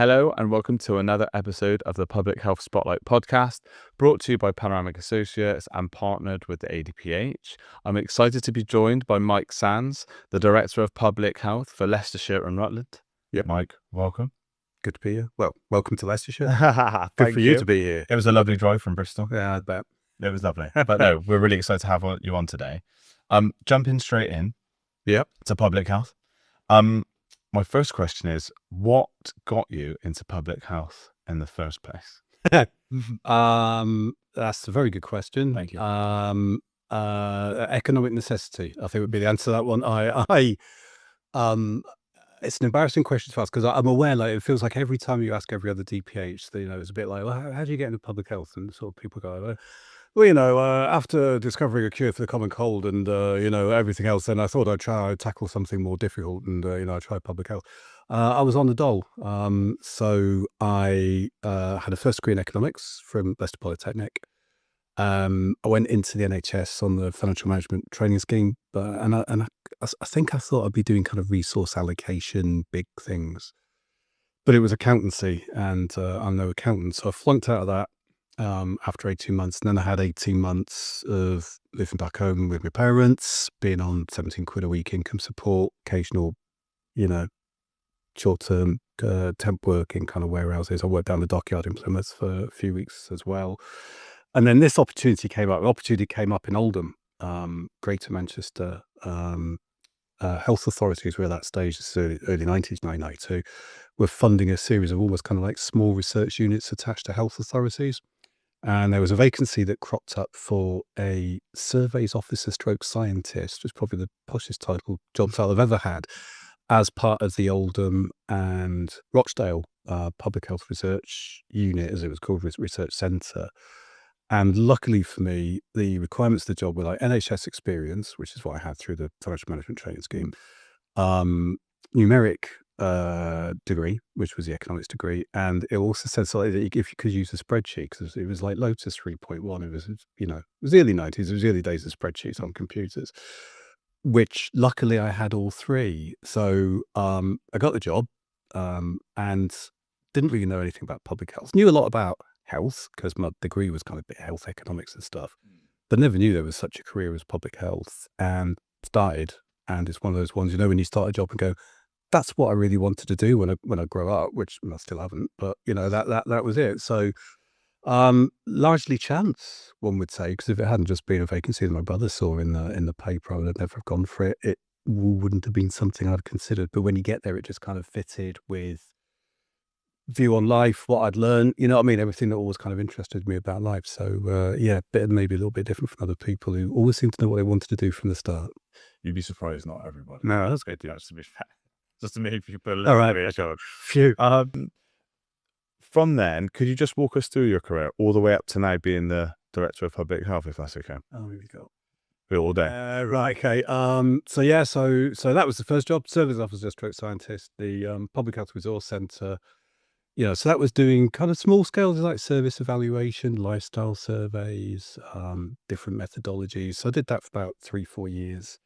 Hello and welcome to another episode of the Public Health Spotlight podcast, brought to you by Panoramic Associates and partnered with the ADPH. I'm excited to be joined by Mike Sands, the Director of Public Health for Leicestershire and Rutland. Yeah, Mike, welcome. Good to be here. Well, welcome to Leicestershire. Good Good for you to be here. It was a lovely drive from Bristol. Yeah, I bet. It was lovely. But no, we're really excited to have you on today. Jumping straight in. Yep. To public health. My first question is, what got you into public health in the first place? That's a very good question. Thank you. Economic necessity, I think would be the answer to that one. It's an embarrassing question to ask because I'm aware, like, it feels like every time you ask every other DPH, it's a bit like, well, how do you get into public health? And sort of people go, well, after discovering a cure for the common cold and, everything else, then I thought I'd tackle something more difficult and, I tried public health. I was on the dole. So I had a first degree in economics from Leicester Polytechnic. I went into the NHS on the financial management training scheme, and I think I thought I'd be doing kind of resource allocation, big things. But it was accountancy, and I'm no accountant. So I flunked out of that. After 18 months, and then I had 18 months of living back home with my parents, being on 17 quid a week income support, occasional, short-term temp work in kind of warehouses. I worked down the dockyard in Plymouth for a few weeks as well. And then this opportunity came up. The opportunity came up in Oldham, Greater Manchester. Health authorities were at that stage, early 90s, 1992, were funding a series of almost kind of like small research units attached to health authorities. And there was a vacancy that cropped up for a surveys officer stroke scientist, which is probably the poshest job title I've ever had, as part of the Oldham and Rochdale Public Health Research Unit, as it was called, Research Centre. And luckily for me, the requirements of the job were like NHS experience, which is what I had through the financial management training scheme, numeric degree, which was the economics degree, and it also said something that if you could use a spreadsheet, because it was like Lotus 3.1, it was it was the early 90s, it was the early days of spreadsheets on computers, which luckily I had all three. So I got the job and didn't really know anything about public health. Knew a lot about health because my degree was kind of a bit health economics and stuff, but never knew there was such a career as public health, and started. And it's one of those ones, when you start a job and go, that's what I really wanted to do when I grow up, which I still haven't, but that was it. So largely chance, one would say, because if it hadn't just been a vacancy that my brother saw in the paper, I would have never have gone for it. It wouldn't have been something I'd considered. But when you get there, it just kind of fitted with view on life, what I'd learned, everything that always kind of interested me about life. So maybe a little bit different from other people who always seem to know what they wanted to do from the start. You'd be surprised, not everybody. No, that's good. That's to be fair. Just to make people a All little right. bit. Phew. From then, could you just walk us through your career all the way up to now being the Director of Public Health, if that's okay? Oh, here we go. All day. Right, okay. So that was the first job, service officer stroke scientist, the Public Health Resource Centre. So that was doing kind of small scale, like service evaluation, lifestyle surveys, different methodologies. So I did that for about 3-4 years.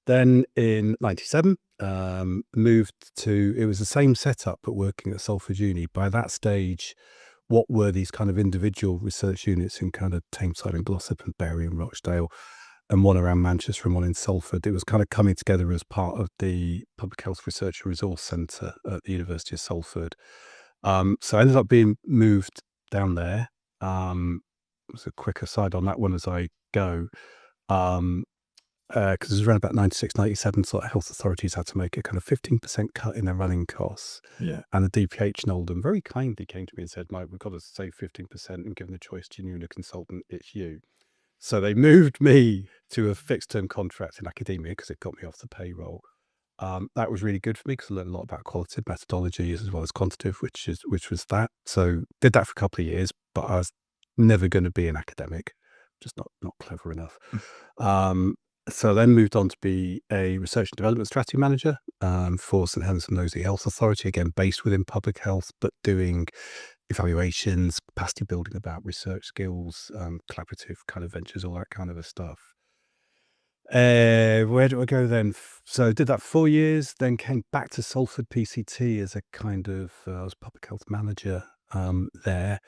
Then in 97, moved to, it was the same setup, but working at Salford Uni. By that stage, what were these kind of individual research units in kind of Tameside and Glossop and Bury and Rochdale, and one around Manchester and one in Salford. It was kind of coming together as part of the Public Health Research and Resource Centre at the University of Salford. So I ended up being moved down there. It was a quick aside on that one as I go. Because it was around about 96, 97, sort of health authorities had to make a kind of 15% cut in their running costs. Yeah. And the DPH in Oldham very kindly came to me and said, Mike, we've got to save 15%, and given the choice to you and a consultant, it's you. So they moved me to a fixed term contract in academia because it got me off the payroll. That was really good for me because I learned a lot about qualitative methodologies as well as quantitative, which was that. So did that for a couple of years, but I was never going to be an academic, just not clever enough. So then moved on to be a research and development strategy manager for St Helens and Knowsley Health Authority, again based within public health, but doing evaluations, capacity building about research skills, collaborative kind of ventures, all that kind of stuff. Where do I go then? So did that 4 years, then came back to Salford PCT as a kind of, I was public health manager there.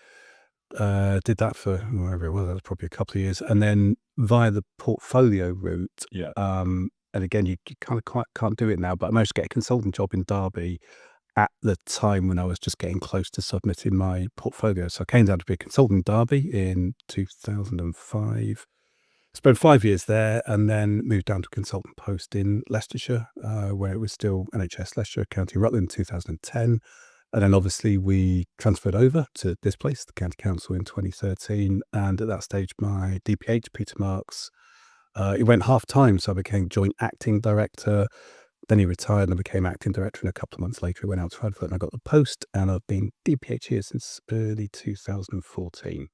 Did that for wherever it was, that was probably a couple of years. And then via the portfolio route, Yeah. and again, you kind of quite can't do it now, but I managed to get a consultant job in Derby at the time when I was just getting close to submitting my portfolio. So I came down to be a consultant in Derby in 2005. Spent 5 years there and then moved down to a consultant post in Leicestershire, where it was still NHS Leicestershire, County Rutland in 2010. And then obviously we transferred over to this place, the County Council, in 2013. And at that stage, my DPH, Peter Marks, he went half-time, so I became joint acting director. Then he retired and I became acting director, and a couple of months later he went out to advert and I got the post, and I've been DPH here since early 2014.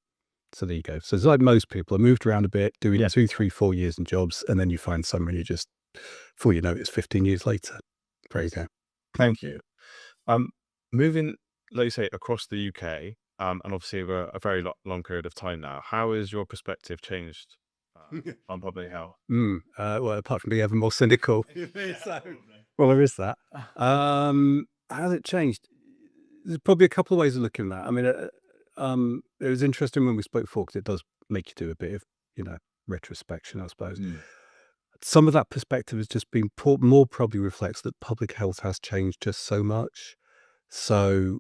So there you go. So it's like most people, I moved around a bit, doing 2, 3, 4 years in jobs, and then you find somewhere and you just, before you know it, it's 15 years later. There you go. Thank you. Moving, like you say, across the UK, and obviously over a very long period of time now, how has your perspective changed on public health? Well, apart from being ever more cynical. Well, there is that. How's it changed? There's probably a couple of ways of looking at that. I mean, it was interesting when we spoke before, because it does make you do a bit of, retrospection, I suppose. Some of that perspective has just been more probably reflects that public health has changed just so much. So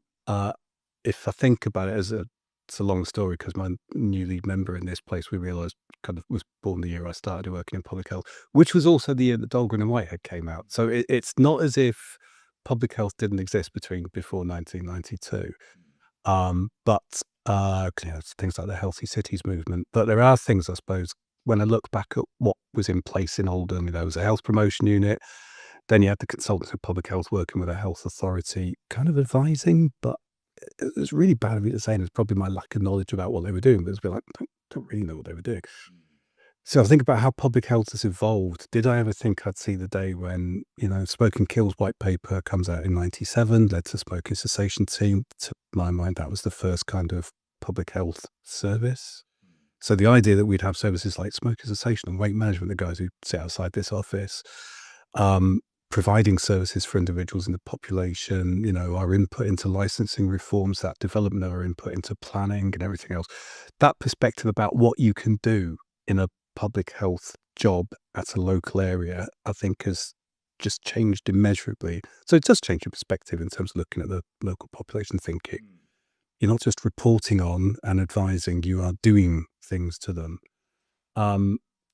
if I think about it it's a long story, because my new lead member in this place, we realised, kind of was born the year I started working in public health, which was also the year that Dahlgren and Whitehead came out. So it's not as if public health didn't exist before 1992. But things like the Healthy Cities movement. But there are things, I suppose, when I look back at what was in place in Oldham, there was a health promotion unit. Then you had the consultants of public health working with a health authority, kind of advising, but it was really bad of me to say, and it's probably my lack of knowledge about what they were doing, but it's been like, I don't really know what they were doing. So I think about how public health has evolved. Did I ever think I'd see the day when, Smoking Kills white paper comes out in 97, led to smoking cessation team? To my mind, that was the first kind of public health service. So the idea that we'd have services like smoking cessation and weight management, the guys who sit outside this office, providing services for individuals in the population, our input into licensing reforms, that development of our input into planning and everything else, that perspective about what you can do in a public health job at a local area, I think has just changed immeasurably. So it does change your perspective in terms of looking at the local population, thinking you're not just reporting on and advising, you are doing things to them.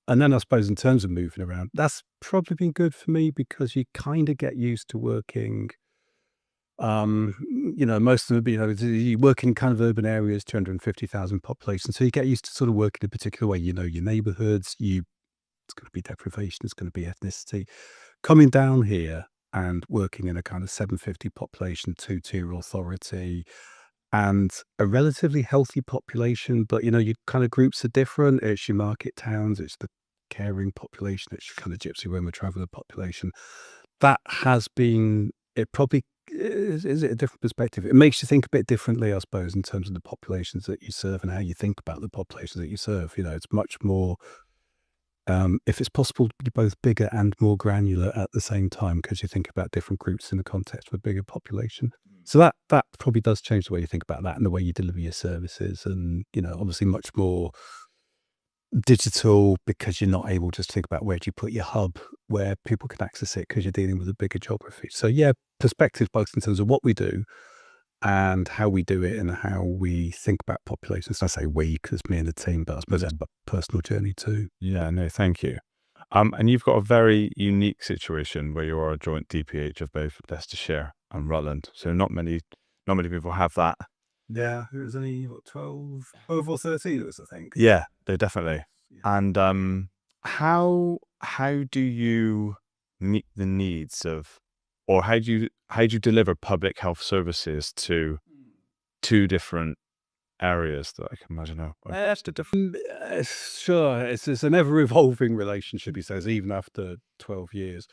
And then I suppose in terms of moving around, that's probably been good for me, because you kind of get used to working, most of them, you work in kind of urban areas, 250,000 population. So you get used to sort of working in a particular way, your neighborhoods, it's going to be deprivation, it's going to be ethnicity. Coming down here and working in a kind of 750 population, 2-tier authority, and a relatively healthy population, but your kind of groups are different. It's your market towns, it's the caring population, it's your kind of gypsy Roma traveller population. That has been, it probably is it a different perspective. It makes you think a bit differently, I suppose, in terms of the populations that you serve and how you think about the populations that you serve. It's much more, if it's possible to be both bigger and more granular at the same time, because you think about different groups in the context of a bigger population. So that probably does change the way you think about that and the way you deliver your services, and obviously much more digital, because you're not able just to think about where do you put your hub where people can access it, because you're dealing with a bigger geography. So perspective both in terms of what we do and how we do it and how we think about populations. I say we because me and the team, but I suppose that's a personal journey too. Yeah, no, thank you. And you've got a very unique situation where you are a joint DPH of both Leicestershire and Rutland. So not many people have that. Yeah, it was only 12 or 13 it was, I think. Yeah, they definitely. Yeah. And how do you meet the needs of, or how do you deliver public health services to two different areas that I can imagine? That's the different. Sure, it's an ever-evolving relationship, he says, even after 12 years.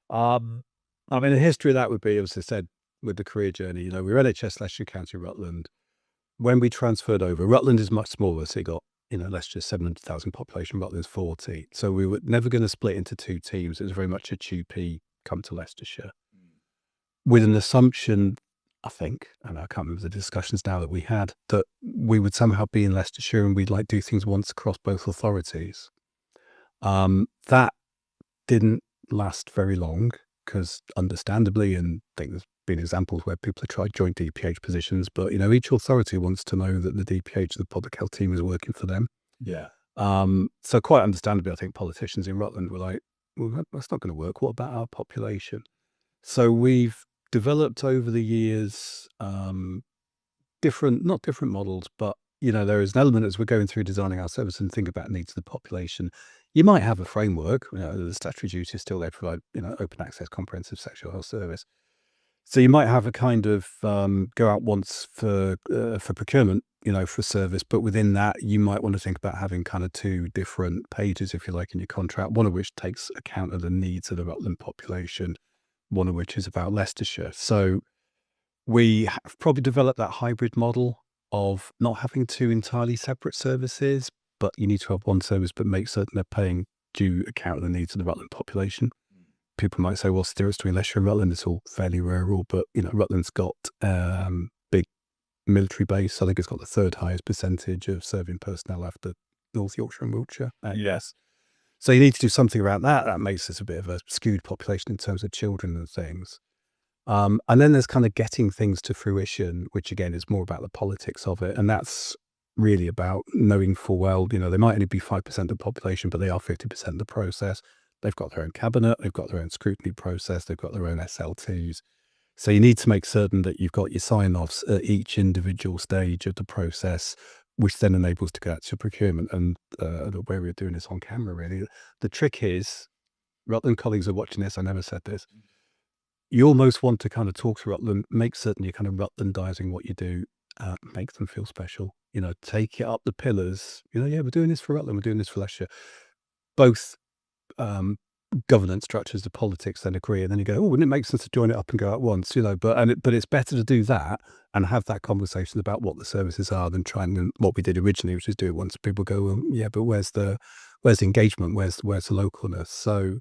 I mean, the history of that would be, as I said, with the career journey, we were NHS Leicestershire, County Rutland. When we transferred over, Rutland is much smaller, so you got, Leicestershire 700,000 population, Rutland's 40. So we were never going to split into two teams. It was very much a 2P come to Leicestershire with an assumption, I think, and I can't remember the discussions now that we had, that we would somehow be in Leicestershire and we'd like do things once across both authorities. That didn't last very long because understandably, and I think there's been examples where people have tried joint DPH positions, but each authority wants to know that the DPH, the public health team, is working for them. Yeah. So quite understandably, I think politicians in Rutland were like, well, that's not going to work. What about our population? So we've developed over the years not different models, but there is an element as we're going through designing our service and think about needs of the population. You might have a framework. The statutory duty is still there to provide open access, comprehensive sexual health service. So you might have a kind of go out once for procurement, for service, but within that you might want to think about having kind of two different pages, if you like, in your contract. One of which takes account of the needs of the Rutland population, one of which is about Leicestershire. So we have probably developed that hybrid model of not having two entirely separate services, but you need to have one service, but make certain they're paying due account of the needs of the Rutland population. People might say, well, steer us between Leicestershire and Rutland, it's all fairly rural, but Rutland's got big military base. I think it's got the third highest percentage of serving personnel after North Yorkshire and Wiltshire. Yes. So you need to do something around that. That makes us a bit of a skewed population in terms of children and things. And then there's kind of getting things to fruition, which again is more about the politics of it. And that's really about knowing full well, they might only be 5% of the population, but they are 50% of the process. They've got their own cabinet, they've got their own scrutiny process, they've got their own SLTs. So you need to make certain that you've got your sign-offs at each individual stage of the process, which then enables to get to procurement. And the way we're doing this on camera, really. The trick is, Rutland colleagues are watching this, I never said this, you almost want to kind of talk to Rutland, make certain you're kind of Rutlandizing what you do, make them feel special, take it up the pillars, yeah, we're doing this for Rutland, we're doing this for Leicestershire. Both governance structures, the politics then agree, and then you go, oh, wouldn't it make sense to join it up and go at once, but it's better to do that and have that conversation about what the services are than trying what we did originally, which is do it once. People go, well, yeah, but where's the engagement, where's the localness? So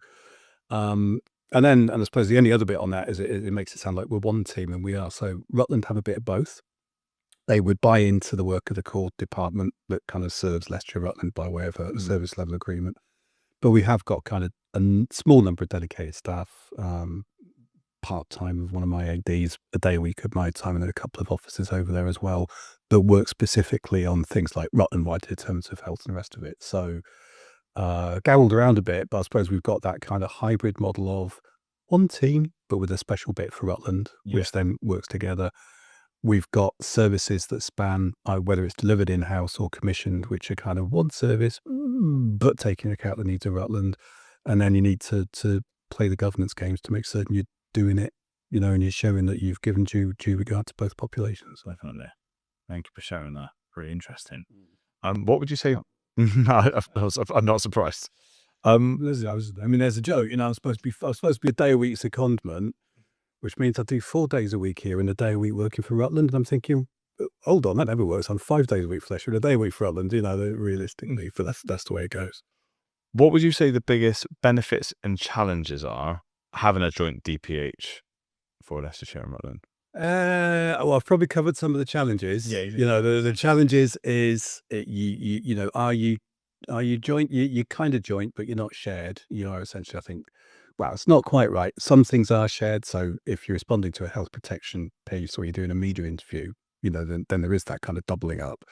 and I suppose the only other bit on that is it makes it sound like we're one team, and we are. So Rutland have a bit of both. They would buy into the work of the core department that kind of serves Leicestershire Rutland by way of a service level agreement. But we have got kind of a small number of dedicated staff, part-time of one of my ADs, a day a week of my time, and then a couple of officers over there as well that work specifically on things like Rutland-wide determinants of health and the rest of it. So gowled around a bit, but I suppose we've got that kind of hybrid model of one team, but with a special bit for Rutland, which then works together. We've got services that span whether it's delivered in-house or commissioned, which are kind of one service, but taking account the needs of Rutland. And then you need to play the governance games to make certain you're doing it, and you're showing that you've given due regard to both populations. Definitely. Thank you for sharing that. Pretty interesting. What would you say? I'm not surprised. There's a joke. I was supposed to be a day a week secondment, which means I do 4 days a week here and a day a week working for Rutland. And I'm thinking, hold on, that never works. I'm 5 days a week for Leicestershire and a day a week for Rutland. Realistically, but that's the way it goes. What would you say the biggest benefits and challenges are having a joint DPH for Leicestershire and Rutland? Well, I've probably covered some of the challenges. Yeah. The challenges is are you joint? You're kind of joint, but you're not shared. You are essentially, I think. Well, it's not quite right. Some things are shared. So if you're responding to a health protection piece or you're doing a media interview, then there is that kind of doubling up.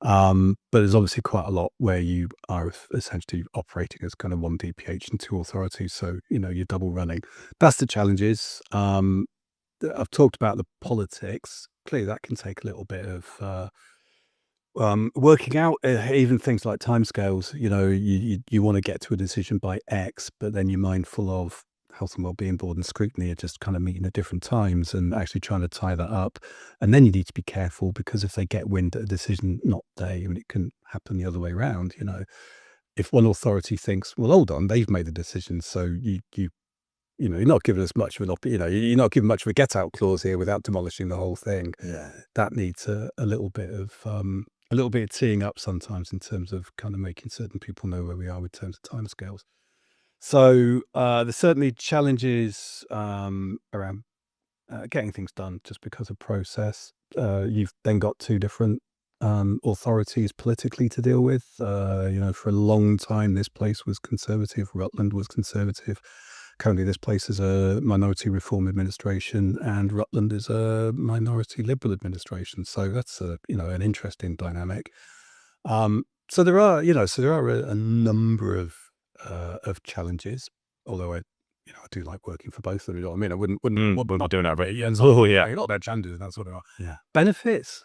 But there's obviously quite a lot where you are essentially operating as kind of one DPH and two authorities. So, you're double running. That's the challenges. I've talked about the politics. Clearly, that can take a little bit of working out even things like timescales. You want to get to a decision by X, but then you're mindful of Health and Wellbeing Board and scrutiny are just kind of meeting at different times and actually trying to tie that up. And then you need to be careful because if they get wind at a decision, not they, it can happen the other way around. If one authority thinks, well, hold on, they've made the decision, so you're not giving us much of you're not giving much of a get out clause here without demolishing the whole thing. Yeah, that needs a little bit of a little bit of teeing up sometimes in terms of kind of making certain people know where we are with terms of timescales. So there's certainly challenges around getting things done just because of process. You've then got two different authorities politically to deal with. For a long time, this place was conservative. Rutland was conservative. Currently, this place is a minority reform administration, and Rutland is a minority liberal administration. So that's an interesting dynamic. So there are a number of challenges. Although I do like working for both of them. I mean, I wouldn't We're doing that, right? yeah, oh yeah, a lot of bad challenges and that sort of. Yeah. Benefits.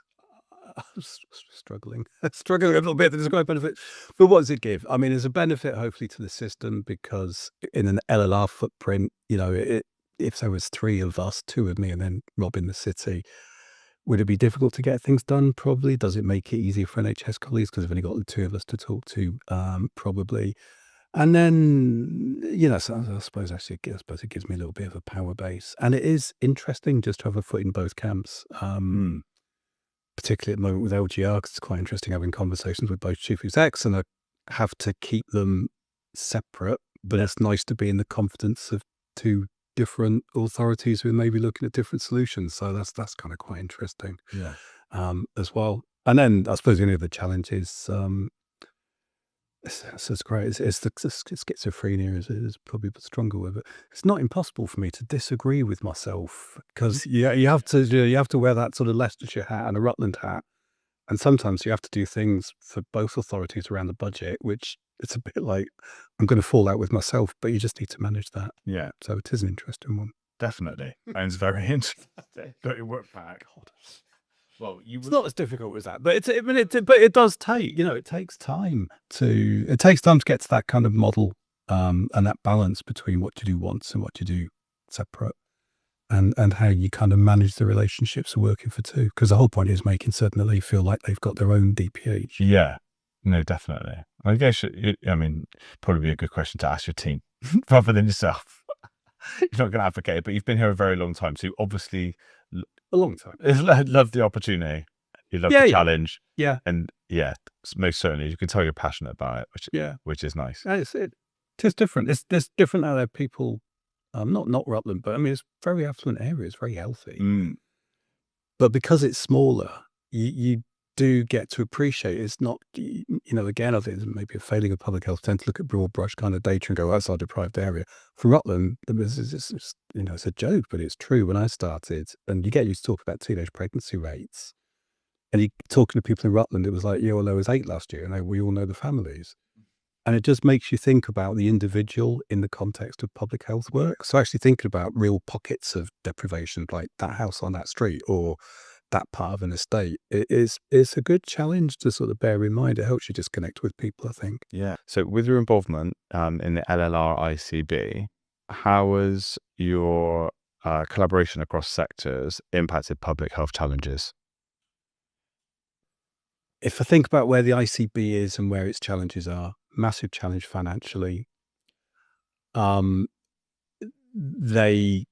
I'm struggling a little bit to describe benefits. But what does it give? I mean, there's a benefit hopefully to the system because in an LLR footprint, if there was 3 of us, 2 of me, and then Rob in the city, would it be difficult to get things done? Probably. Does it make it easier for NHS colleagues because we've only got the 2 of us to talk to? Probably. And then, so I suppose it gives me a little bit of a power base. And it is interesting just to have a foot in both camps, particularly at the moment with LGR, because it's quite interesting having conversations with both chief execs, and I have to keep them separate. But it's nice to be in the confidence of 2 different authorities who are maybe looking at different solutions. So that's kind of quite interesting as well. And then I suppose the other challenge is it's great. It's the schizophrenia is probably a stronger word. It's not impossible for me to disagree with myself because you have to wear that sort of Leicestershire hat and a Rutland hat, and sometimes you have to do things for both authorities around the budget, which it's a bit like I'm going to fall out with myself, but you just need to manage that. Yeah. So it is an interesting one. Definitely. Sounds very interesting. Got your work back. Well, it's not as difficult as that, but it does take, it takes time to get to that kind of model, and that balance between what you do once and what you do separate, and how you kind of manage the relationships of working for 2. Because the whole point is making certain that they feel like they've got their own DPH. Yeah, no, definitely. I guess, probably be a good question to ask your team rather than yourself. You're not going to advocate it, but you've been here a very long time. So obviously, a long time. Love the opportunity. You love the challenge. Yeah. And most certainly you can tell you're passionate about it, which is nice. It's different. There's different out there people, not Rutland, but I mean, it's very affluent area. It's very healthy. But because it's smaller, you do get to appreciate it's not, again, I think it's maybe a failing of public health, tend to look at broad brush kind of data and go, that's our deprived area. For Rutland, it's a joke, but it's true. When I started, and you get used to talk about teenage pregnancy rates, and you talking to people in Rutland, it was like, well, there was 8 last year, and we all know the families. And it just makes you think about the individual in the context of public health work. So actually thinking about real pockets of deprivation, like that house on that street, or that part of an estate, it's a good challenge to sort of bear in mind. It helps you just connect with people, I think. Yeah. So with your involvement in the LLR ICB, how has your collaboration across sectors impacted public health challenges? If I think about where the ICB is and where its challenges are, massive challenge financially. They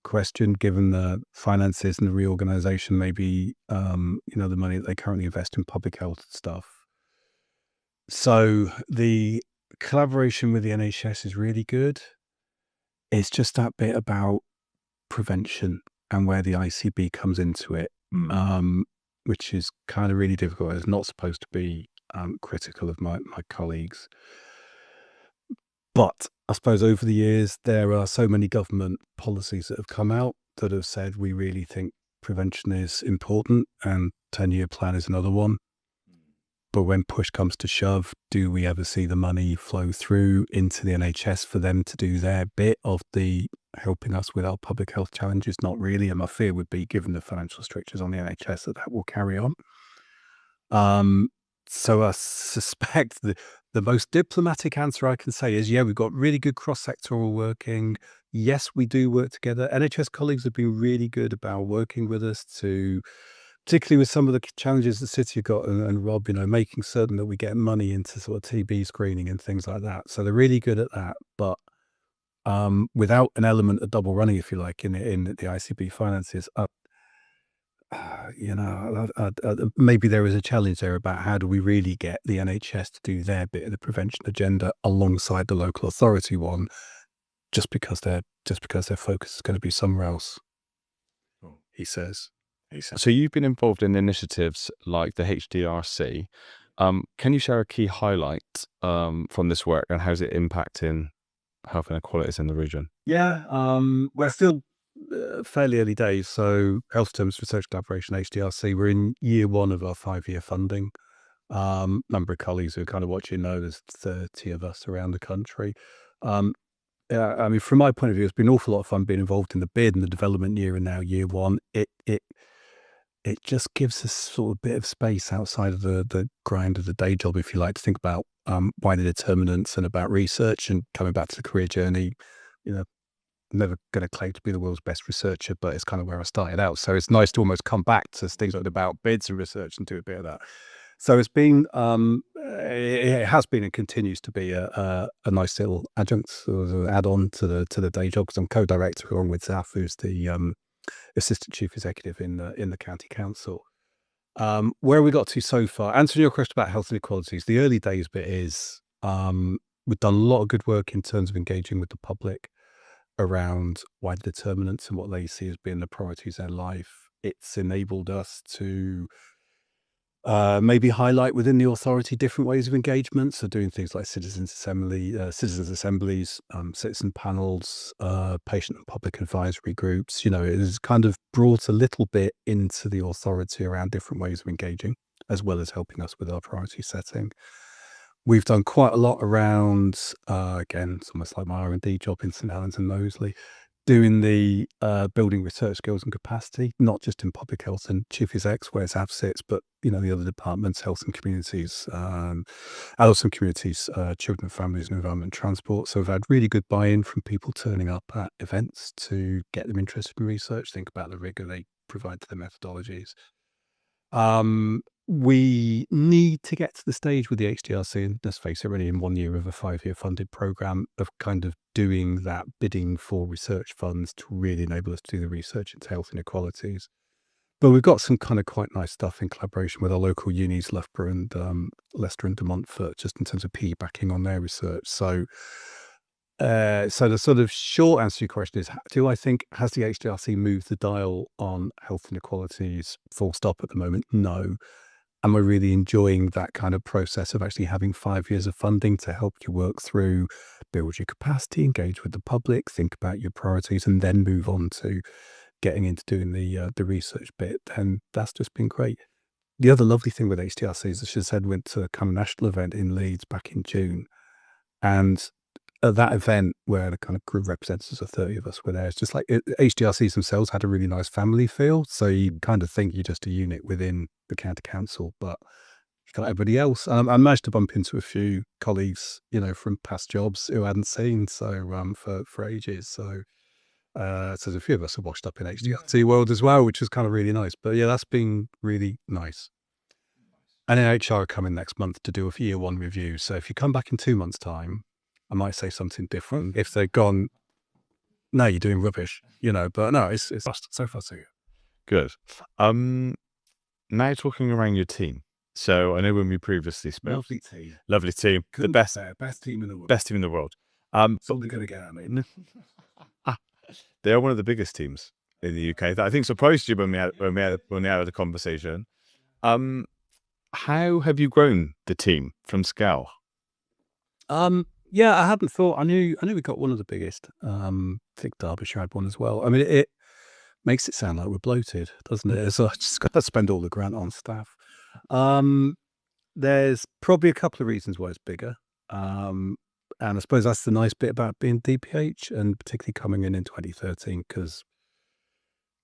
question, given the finances and the reorganization, maybe, the money that they currently invest in public health stuff. So the collaboration with the NHS is really good. It's just that bit about prevention and where the ICB comes into it, which is kind of really difficult. It's not supposed to be critical of my colleagues. But I suppose over the years, there are so many government policies that have come out that have said, we really think prevention is important, and 10-year plan is another one. But when push comes to shove, do we ever see the money flow through into the NHS for them to do their bit of the helping us with our public health challenges? Not really. And my fear would be, given the financial strictures on the NHS, that will carry on. So I suspect the most diplomatic answer I can say is, we've got really good cross-sectoral working. Yes, we do work together. NHS colleagues have been really good about working with us particularly with some of the challenges the city have got, and Rob, making certain that we get money into sort of TB screening and things like that. So they're really good at that. But without an element of double running, if you like, in the ICB finances, maybe there is a challenge there about how do we really get the NHS to do their bit of the prevention agenda alongside the local authority one, just because their focus is going to be somewhere else. He says. So you've been involved in initiatives like the HDRC. Can you share a key highlight from this work, and how's it impacting health inequalities in the region? Yeah, we're still fairly early days. So Health Terms Research Collaboration, HDRC, we're in year one of our 5-year funding. Number of colleagues who are kind of watching know there's 30 of us around the country. Yeah, I mean, from my point of view, it's been an awful lot of fun being involved in the bid and the development year and now year one. It just gives us sort of bit of space outside of the grind of the day job, if you like, to think about wider determinants and about research and coming back to the career journey. You know, I'm never going to claim to be the world's best researcher, but it's kind of where I started out. So it's nice to almost come back to things about bids and research and do a bit of that. So it's been, it has been and continues to be a nice little adjunct or add-on to the day job, because I'm co-director along with Zaf, who's the assistant chief executive in the county council. Where we got to so far, answering your question about health inequalities, the early days bit is we've done a lot of good work in terms of engaging with the public around wider determinants and what they see as being the priorities in their life. It's enabled us to maybe highlight within the authority different ways of engagement. So doing things like citizens assemblies, citizen panels, patient and public advisory groups. It has kind of brought a little bit into the authority around different ways of engaging, as well as helping us with our priority setting. We've done quite a lot around, again, it's almost like my R&D job in St Helens and Moseley, doing the building research skills and capacity, not just in public health and chief execs where Zav sits, but the other departments, health and communities, adults and communities, children and families and environment and transport. So we've had really good buy-in from people turning up at events to get them interested in research, think about the rigor they provide to the methodologies. We need to get to the stage with the HDRC, and let's face it, already in 1 year of a 5-year funded program, of kind of doing that bidding for research funds to really enable us to do the research into health inequalities. But we've got some kind of quite nice stuff in collaboration with our local unis, Loughborough and Leicester and de Montfort, just in terms of PE backing on their research. So the sort of short answer to your question is, do I think, has the HDRC moved the dial on health inequalities full stop at the moment? No. Am I really enjoying that kind of process of actually having 5 years of funding to help you work through, build your capacity, engage with the public, think about your priorities, and then move on to getting into doing the research bit? Then that's just been great. The other lovely thing with HDRC is, as she said, went to a kind of national event in Leeds back in June. And at that event, where the kind of group representatives of 30 of us were there, it's just like HDRCs themselves had a really nice family feel. So you kind of think you're just a unit within the county council, but you got everybody else. I managed to bump into a few colleagues, from past jobs who I hadn't seen for ages. So there's a few of us have washed up in HDRC world as well, which is kind of really nice. But yeah, that's been really nice. And then HR are coming next month to do a year one review. So if you come back in 2 months' time, I might say something different. If they've gone, no, you're doing rubbish, but no, it's so far so good. Good. Now talking around your team. So I know when we previously spoke. Lovely team. Couldn't the best team in the world. Best team in the world. That's all they're going to get at me. They are one of the biggest teams in the UK. That I think surprised you when we had the conversation. How have you grown the team from scale? Yeah, I hadn't thought. I knew we got one of the biggest. I think Derbyshire had one as well. I mean, it makes it sound like we're bloated, doesn't it? So I just got to spend all the grant on staff. There's probably a couple of reasons why it's bigger. And I suppose that's the nice bit about being DPH, and particularly coming in 2013, because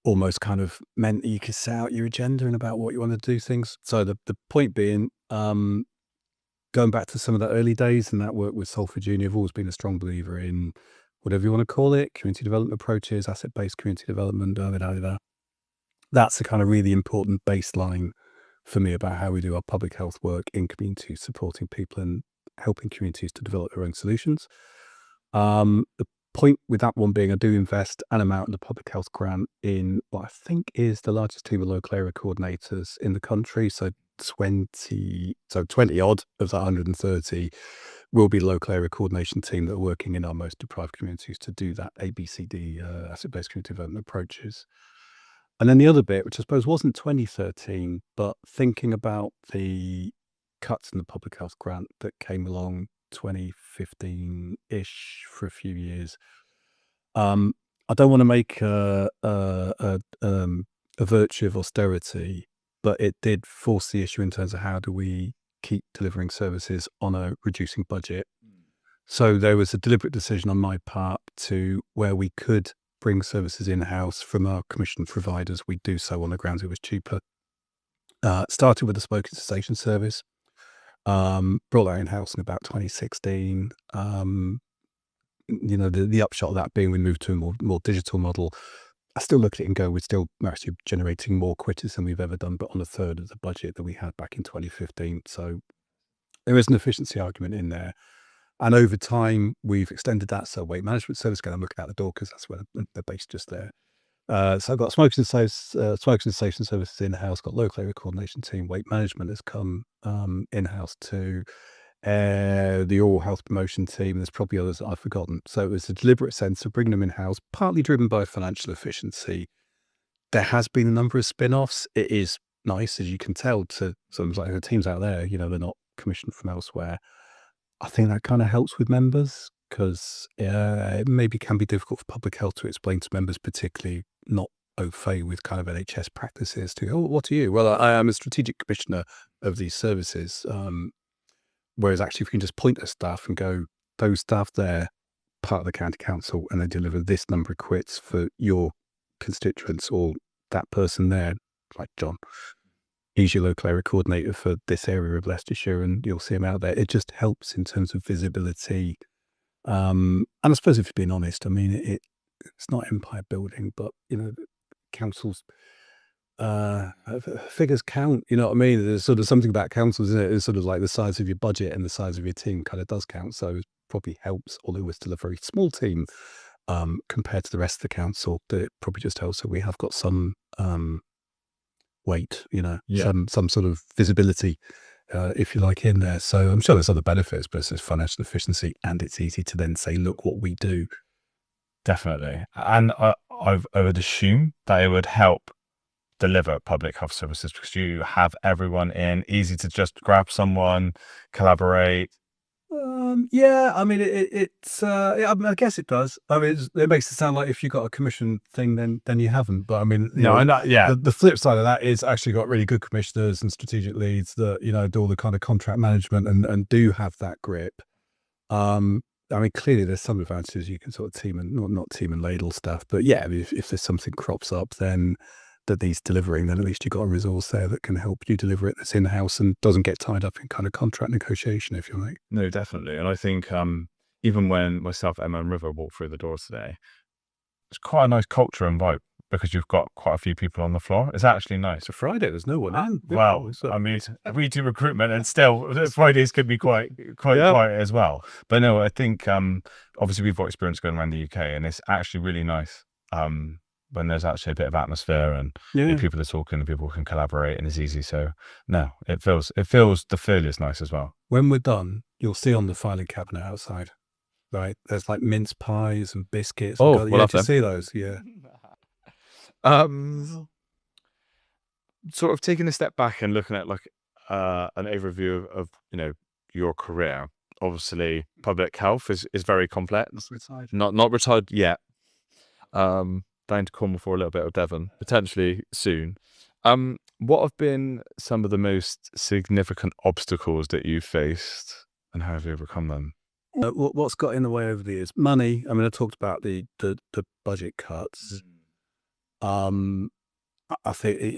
almost kind of meant that you could set out your agenda and about what you want to do things. So the point being, going back to some of the early days and that work with Salford Uni, I've always been a strong believer in whatever you want to call it, community development approaches, asset-based community development, That's a kind of really important baseline for me about how we do our public health work in communities, supporting people and helping communities to develop their own solutions. The point with that one being I do invest an amount in the public health grant in what I think is the largest team of local area coordinators in the country. So 20 odd of that 130 will be the local area coordination team that are working in our most deprived communities to do that ABCD, asset-based community development approaches. And then the other bit, which I suppose wasn't 2013, but thinking about the cuts in the public health grant that came along 2015-ish for a few years. I don't want to make a virtue of austerity, but it did force the issue in terms of how do we keep delivering services on a reducing budget. So there was a deliberate decision on my part to where we could bring services in-house from our commissioned providers, we do so on the grounds it was cheaper. Started with the smoking cessation service, brought that in-house in about 2016. The upshot of that being we moved to a more digital model. I still look at it and go, we're actually generating more quitters than we've ever done, but on a third of the budget that we had back in 2015. So there is an efficiency argument in there. And over time, we've extended that. So weight management service, again, I'm looking out the door because that's where they're based just there. So I've got smoking cessation services in-house, got local area coordination team, weight management has come in-house too. The oral health promotion team, there's probably others that I've forgotten. So it was a deliberate sense of bringing them in-house, partly driven by financial efficiency. There has been a number of spin-offs. It is nice, as you can tell, to some like the teams out there, they're not commissioned from elsewhere. I think that kind of helps with members because it maybe can be difficult for public health to explain to members, particularly not au fait with kind of NHS practices to, oh, what are you? Well, I am a strategic commissioner of these services. Whereas actually, if we can just point at staff and go, those staff there, part of the county council, and they deliver this number of quits for your constituents or that person there, like John, he's your local area coordinator for this area of Leicestershire, and you'll see him out there. It just helps in terms of visibility. And I suppose if you're being honest, I mean, it's not empire building, but, councils, figures count, you know what I mean? There's sort of something about councils, isn't it? It's sort of like the size of your budget and the size of your team kind of does count. So it probably helps, although we're still a very small team compared to the rest of the council, that it probably just helps that we have got some weight, some sort of visibility, if you like, in there. So I'm sure there's other benefits, but it's financial efficiency, and it's easy to then say, look what we do. Definitely. And I would assume that it would help deliver public health services because you have everyone in, easy to just grab someone, collaborate. Yeah, I mean, I guess it does. I mean, it makes it sound like if you got a commission thing, then you haven't. But I mean, the flip side of that is actually got really good commissioners and strategic leads that do all the kind of contract management and do have that grip. I mean, clearly there's some advantages you can sort of team and not team and ladle stuff, but yeah, I mean, if there's something crops up, then that needs delivering, then at least you've got a resource there that can help you deliver it that's in-house and doesn't get tied up in kind of contract negotiation, if you like. No, definitely. And I think even when myself, Emma and River walked through the doors today, it's quite a nice culture and vibe because you've got quite a few people on the floor. It's actually nice. It's a Friday, there's no one in. Well, I mean, we do recruitment and still Fridays could be quite quiet as well. But no, I think obviously we've got experience going around the UK and it's actually really nice. When there's actually a bit of atmosphere and people are talking and people can collaborate and it's easy. So no, it feels the feel is nice as well. When we're done, you'll see on the filing cabinet outside, right? There's like mince pies and biscuits. Oh, we'll have to see those. Yeah. Sort of taking a step back and looking at like an overview of your career. Obviously, public health is very complex. Not retired yet. Down to Cornwall for a little bit of Devon, potentially soon. What have been some of the most significant obstacles that you've faced and how have you overcome them? What's got in the way over the years? Money. I mean, I talked about the budget cuts. I think,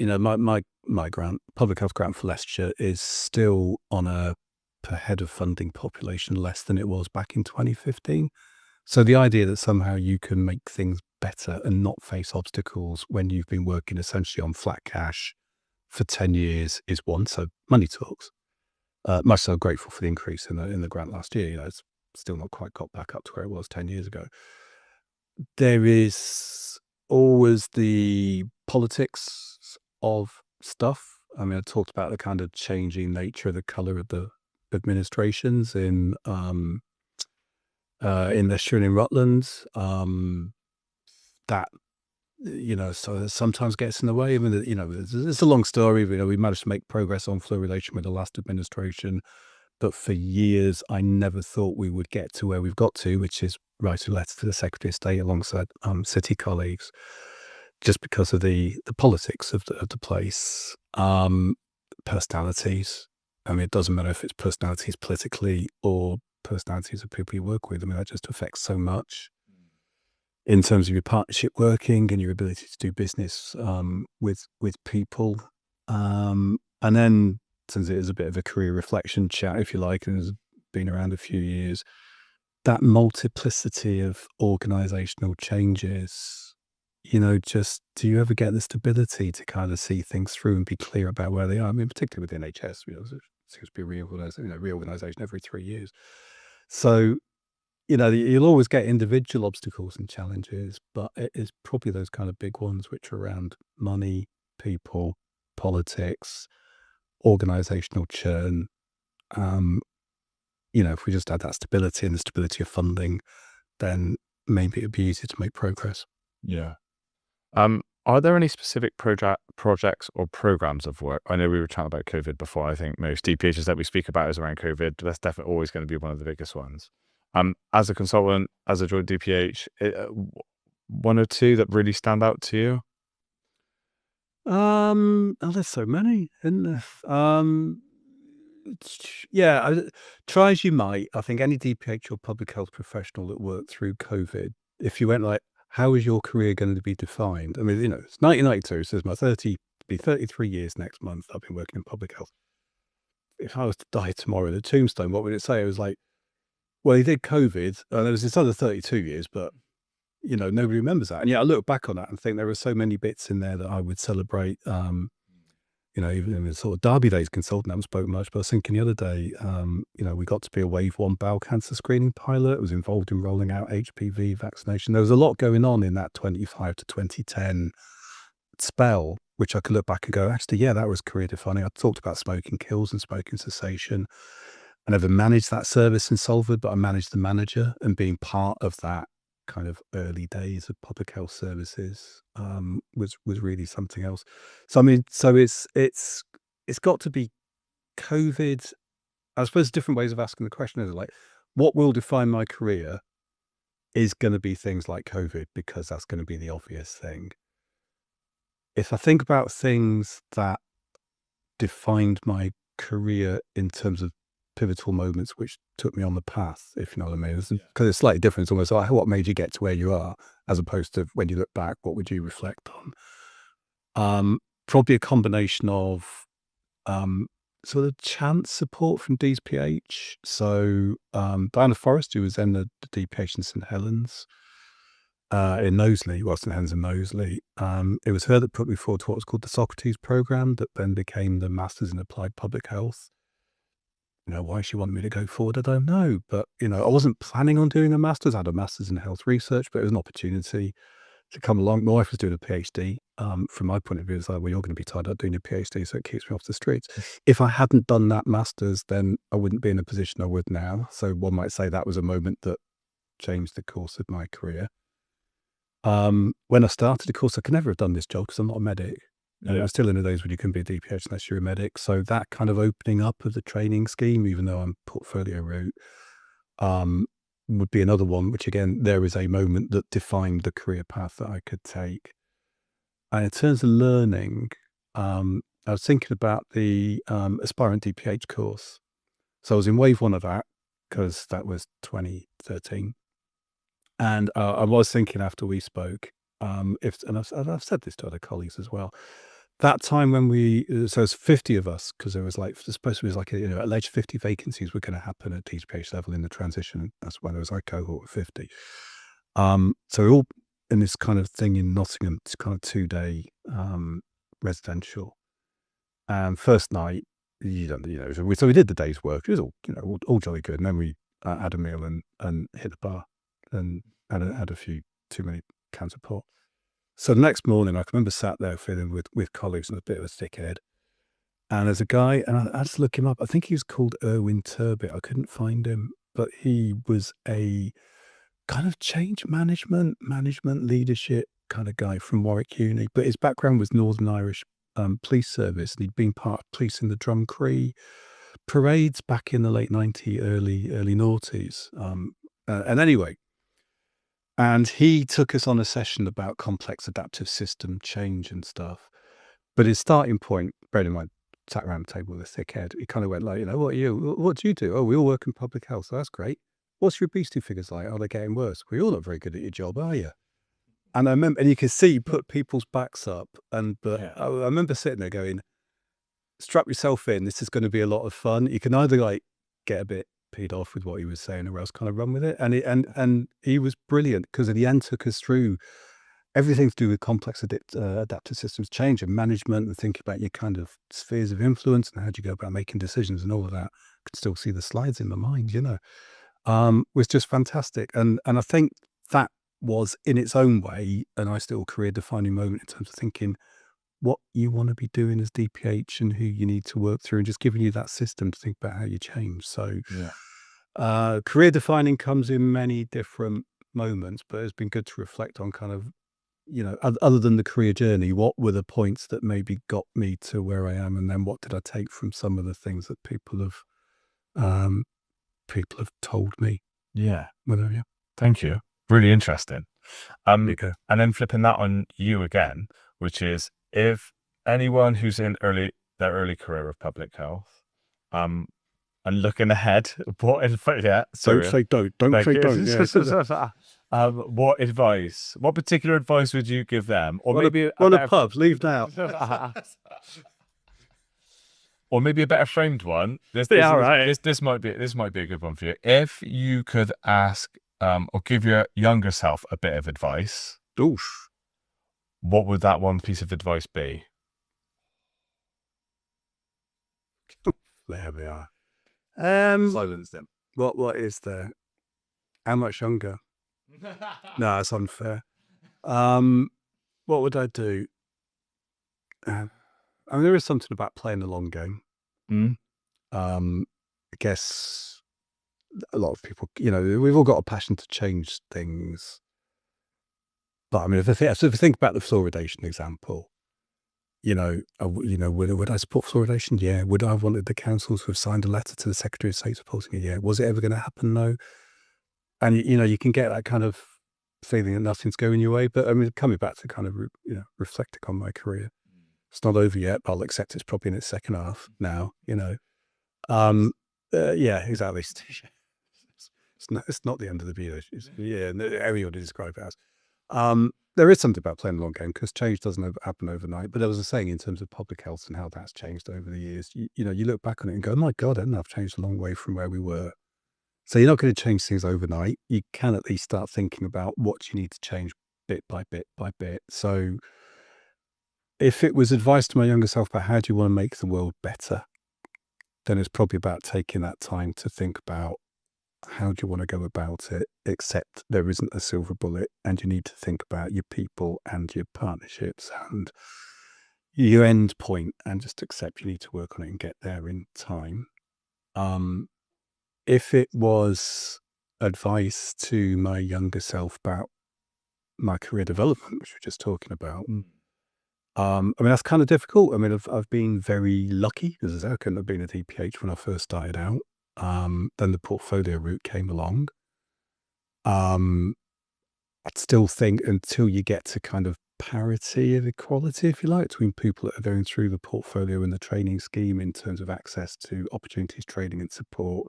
my grant, public health grant for Leicestershire is still on a per head of funding population less than it was back in 2015. So the idea that somehow you can make things better and not face obstacles when you've been working essentially on flat cash for 10 years is one. So money talks. Much so grateful for the increase in the grant last year. It's still not quite got back up to where it was 10 years ago. there is always the politics of stuff. I mean, I talked about the kind of changing nature of the color of the administrations in Leicestershire and in Rutland. That so that sometimes gets in the way. I mean, it's a long story. We managed to make progress on fluoridation with the last administration, but for years I never thought we would get to where we've got to, which is write a letter to the Secretary of State alongside city colleagues, just because of the politics of the place, personalities. I mean, it doesn't matter if it's personalities politically or personalities of people you work with. I mean, that just affects so much in terms of your partnership working and your ability to do business with people. And then, since it is a bit of a career reflection chat, if you like, and has been around a few years, that multiplicity of organizational changes, just do you ever get the stability to kind of see things through and be clear about where they are? I mean, particularly with the NHS, there seems to be reorganization every 3 years. So, you'll always get individual obstacles and challenges, but it is probably those kind of big ones which are around money, people, politics, organizational churn. If we just had that stability and the stability of funding, then maybe it'd be easier to make progress. Yeah. Are there any specific projects or programs of work? I know we were chatting about COVID before. I think most DPHs that we speak about is around COVID. That's definitely always going to be one of the biggest ones. As a consultant, as a joint DPH, one or two that really stand out to you? There's so many, isn't there? Try as you might, I think any DPH or public health professional that worked through COVID, if you went like, how is your career going to be defined? I mean, it's 1992, so it's be 33 years next month. I've been working in public health. If I was to die tomorrow in a tombstone, what would it say? It was like, well, he did COVID, and there was this other 32 years, but nobody remembers that. And I look back on that and think there are so many bits in there that I would celebrate. Even in the sort of Derby Days consultant, I haven't spoken much, but I was thinking the other day, we got to be a wave 1 bowel cancer screening pilot. I was involved in rolling out HPV vaccination. There was a lot going on in that 25 to 2010 spell, which I could look back and go, actually, yeah, that was career defining. I talked about smoking kills and smoking cessation. I never managed that service in Salford, but I managed the manager, and being part of that kind of early days of public health services was really something else. So I mean, it's got to be COVID. I suppose different ways of asking the question is like, what will define my career is going to be things like COVID, because that's going to be the obvious thing. If I think about things that defined my career in terms of pivotal moments which took me on the path, if you know what I mean, because it's slightly different. It's almost like what made you get to where you are, as opposed to when you look back, what would you reflect on? Probably a combination of sort of chance support from DPH. So Diana Forrest, who was then the DPH in St Helens in Knowsley, St Helens and Knowsley, it was her that put me forward to what was called the Socrates program, that then became the Masters in Applied Public Health. Why she wanted me to go forward, I don't know. But, I wasn't planning on doing a master's. I had a master's in health research, but it was an opportunity to come along. My wife was doing a PhD. From my point of view, it's like, well, you're going to be tied up doing a PhD, so it keeps me off the streets. If I hadn't done that master's, then I wouldn't be in a position I would now. So one might say that was a moment that changed the course of my career. When I started, of course, I could never have done this job because I'm not a medic. I'm still in the days when you can be a DPH unless you're a medic. So that kind of opening up of the training scheme, even though I'm portfolio route, would be another one, which again, there is a moment that defined the career path that I could take. And in terms of learning, I was thinking about the aspirant DPH course. So I was in wave 1 of that, because that was 2013. And I was thinking after we spoke, and I've said this to other colleagues as well, that time when so it's 50 of us, because there was supposed to be like alleged 50 vacancies were going to happen at DPH level in the transition. That's when there was our cohort of 50. So we're all in this kind of thing in Nottingham, this kind of 2-day residential. And first night, so we did the day's work. It was all jolly good. And then we had a meal and hit the bar and had a few too many cans of port. So the next morning, I can remember sat there feeling with colleagues and a bit of a thick head. And there's a guy, and I had to look him up. I think he was called Erwin Turbit. I couldn't find him, but he was a kind of change management leadership kind of guy from Warwick Uni. But his background was Northern Irish police service, and he'd been part of police in the Drumcree parades back in the late 90s, early noughties. And anyway, and he took us on a session about complex adaptive system change and stuff. But his starting point, bearing in mind, sat around the table with a thick head, he kind of went like, what do you do? Oh, we all work in public health. So that's great. What's your obesity figures like? Oh, they're getting worse. Well, you're not very good at your job, are you? And I remember, and you can see, put people's backs up. But I remember sitting there going, strap yourself in. This is going to be a lot of fun. You can either like get a bit peed off with what he was saying, or else kind of run with it. And he was brilliant, because at the end took us through everything to do with complex adaptive systems change and management, and thinking about your kind of spheres of influence and how do you go about making decisions and all of that. I can still see the slides in my mind, was just fantastic. And I think that was in its own way a nice little career defining moment in terms of thinking what you want to be doing as DPH and who you need to work through, and just giving you that system to think about how you change. So career defining comes in many different moments, but it's been good to reflect on kind of, other than the career journey, what were the points that maybe got me to where I am, and then what did I take from some of the things that people have told me. Thank you. Really interesting. And then flipping that on you again, which is, if anyone who's in their early career of public health, and looking ahead, what advice? Don't say don't. Don't say don't. What particular advice would you give them? Or maybe a pub, leave now. Or maybe a better framed one. This might be a good one for you. If you could ask or give your younger self a bit of advice, what would that one piece of advice be? There we are. Silence them. What is there? How much younger? No, it's unfair. What would I do? There is something about playing the long game. I guess a lot of people, we've all got a passion to change things. But if I think about the fluoridation example, would I support fluoridation? Yeah. Would I have wanted the councils to have signed a letter to the Secretary of State supporting it? Yeah. Was it ever going to happen? No. And you can get that kind of feeling that nothing's going your way. But coming back to kind of reflecting on my career, it's not over yet, but I'll accept it's probably in its second half now. Yeah, exactly. It's not the end of the video. Everyone would describe it as. There is something about playing a long game, because change doesn't happen overnight. But there was a saying in terms of public health and how that's changed over the years. You look back on it and go, oh my God, I've changed a long way from where we were. So you're not going to change things overnight. You can at least start thinking about what you need to change bit by bit by bit. So if it was advice to my younger self about how do you want to make the world better, then it's probably about taking that time to think about how do you want to go about it, except there isn't a silver bullet, and you need to think about your people and your partnerships and your end point, and just accept you need to work on it and get there in time. If it was advice to my younger self about my career development, which we're just talking about, that's kind of difficult. I've been very lucky, as I say, I couldn't have been a DPH when I first started out. Then the portfolio route came along. I'd still think until you get to kind of parity of equality, if you like, between people that are going through the portfolio and the training scheme in terms of access to opportunities, training and support,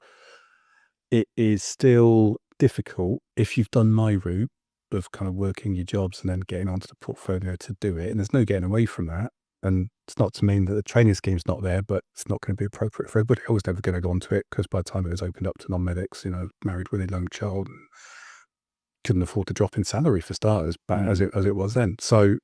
it is still difficult if you've done my route of kind of working your jobs and then getting onto the portfolio to do it. And there's no getting away from that. And it's not to mean that the training scheme's not there, but it's not going to be appropriate for everybody. I was never going to go onto it, because by the time it was opened up to non-medics, married with a young child, and couldn't afford to drop in salary for starters, as it was then. So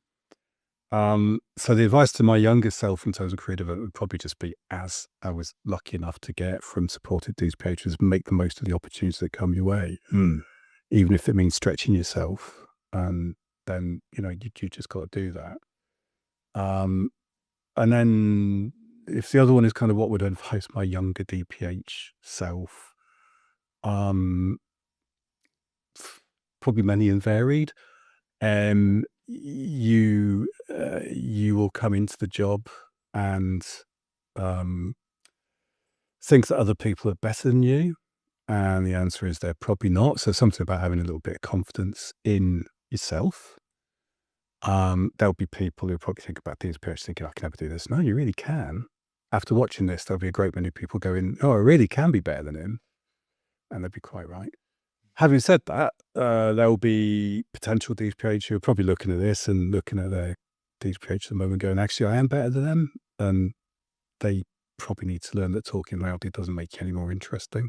the advice to my younger self in terms of career development would probably just be, as I was lucky enough to get from supported DPHs, make the most of the opportunities that come your way, even if it means stretching yourself. and then you just got to do that. And then if the other one is kind of what would advise my younger DPH self, probably many and varied. You will come into the job and think that other people are better than you, and the answer is they're probably not. So something about having a little bit of confidence in yourself. There'll be people who probably think about DPH thinking, I can never do this. No, you really can. After watching this, there'll be a great many people going, oh, I really can be better than him. And they'd be quite right. Having said that, there'll be potential DPH who are probably looking at this and looking at their DPH at the moment going, actually, I am better than them. And they probably need to learn that talking loudly doesn't make you any more interesting.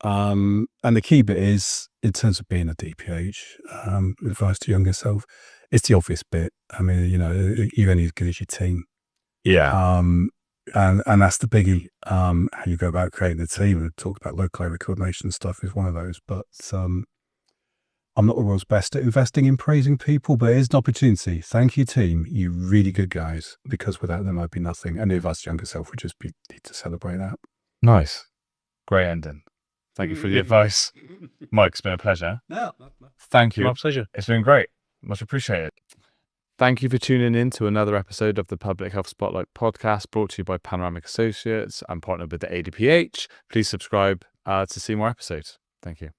And the key bit is, in terms of being a DPH, advice to younger self, it's the obvious bit. I mean, you're only as good as your team. Yeah. And that's the biggie. How you go about creating the team, and talk about local area coordination stuff is one of those. But I'm not the world's best at investing in praising people, but it is an opportunity. Thank you, team. You're really good guys, because without them, I'd be nothing. And the advice to younger self would just be need to celebrate that. Nice. Great ending. Thank you for the advice. Mike, it's been a pleasure. No. Thank you. My pleasure. It's been great. Much appreciated. Thank you for tuning in to another episode of the Public Health Spotlight podcast, brought to you by Panoramic Associates and partnered with the ADPH. Please subscribe to see more episodes. Thank you.